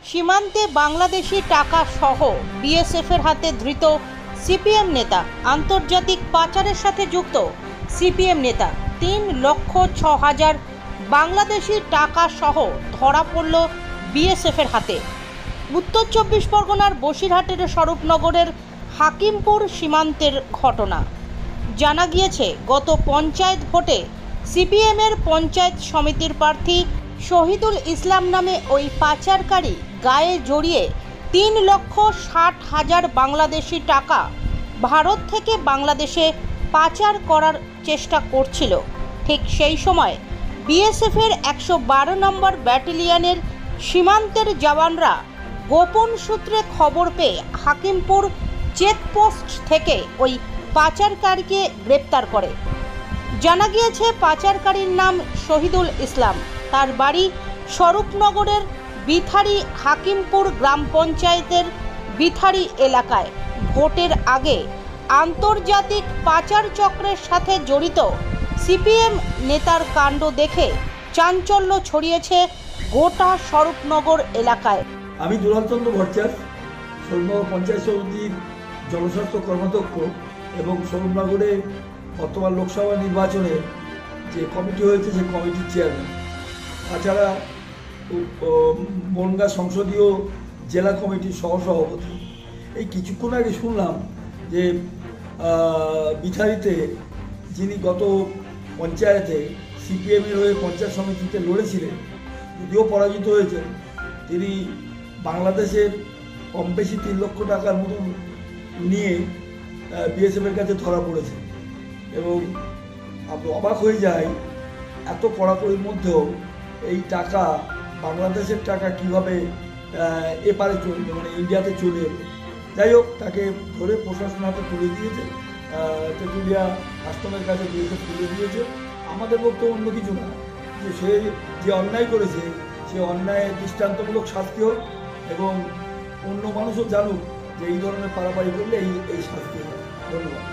সীমান্তে বাংলাদেশি টাকা সহ বিএসএফের হাতে ধৃত সিপিএম নেতা। আন্তর্জাতিক পাচারের সাথে যুক্ত সিপিএম নেতা 3,06,000 বাংলাদেশি টাকা সহ ধরা পড়ল বিএসএফের হাতে। উত্তর 24 পরগনার বসিরহাটের স্বরূপনগরের হাকিমপুর সীমান্তের ঘটনা। জানা গিয়েছে, গত পঞ্চায়েত ভোটে সিপিএমের পঞ্চায়েত সমিতির প্রার্থী শহীদুল ইসলাম নামে ওই পাচারকারী গায়ে জড়িয়ে 3,60,000 বাংলাদেশি টাকা ভারত থেকে বাংলাদেশে পাচার করার চেষ্টা করছিল। ঠিক সেই সময় বিএসএফের 112 নম্বর ব্যাটালিয়নের সীমান্তের জওয়ানরা গোপন সূত্রে খবর পেয়ে হাকিমপুর চেকপোস্ট থেকে ওই পাচারকারীকে গ্রেপ্তার করে। জানা গিয়েছে, পাচারকারীর নাম শহীদুল ইসলাম। তার বাড়ি স্বরূপনগরের বিথারি হাকিমপুর গ্রাম পঞ্চায়েতের বিথারি এলাকায়। ভোটের আগে আন্তর্জাতিক পাচার চক্রের সাথে জড়িত সিপিএম নেতার কাণ্ড দেখে চাঞ্চল্য ছড়িয়েছে গোটা স্বরূপনগর এলাকায়। আমি দুলালচন্দ্র ভট্টাচার্য, স্বরূপনগর পঞ্চায়েত সমিতির জনস্বাস্থ্য কর্মাধ্যক্ষ এবং স্বরূপনগরে বর্তমান লোকসভা নির্বাচনে যে কমিটি হয়েছে সেই কমিটির চেয়ারম্যান। তাছাড়া বনগাঁ সংসদীয় জেলা কমিটির সহসভাপতি। এই কিছুক্ষণ আগে শুনলাম যে বিথারিতে যিনি গত পঞ্চায়েতে সিপিএমের হয়ে পঞ্চায়েত সমিতিতে লড়েছিলেন, যদিও পরাজিত হয়েছেন, তিনি বাংলাদেশের কম বেশি 3 লক্ষ টাকার মতন নিয়ে বিএসএফের কাছে ধরা পড়েছে। এবং আমরা অবাক হয়ে যাই, এত কড়াকড়ির মধ্যেও এই টাকা, বাংলাদেশের টাকা কীভাবে এপারে চলবে, মানে ইন্ডিয়াতে চলে এলো। যাই হোক, তাকে ধরে প্রশাসন হাতে তুলে দিয়েছে, তেঁতুলিয়া কাস্টমের কাছে বিএসএফ তুলে দিয়েছে। আমাদের বক্তব্য অন্য কিছু না, যে সে যে অন্যায় করেছে সে অন্যায়ের দৃষ্টান্তমূলক শাস্তি হোক এবং অন্য মানুষও জানুক যে এই ধরনের পারাপারি করলে এই শাস্তি হয়। ধন্যবাদ।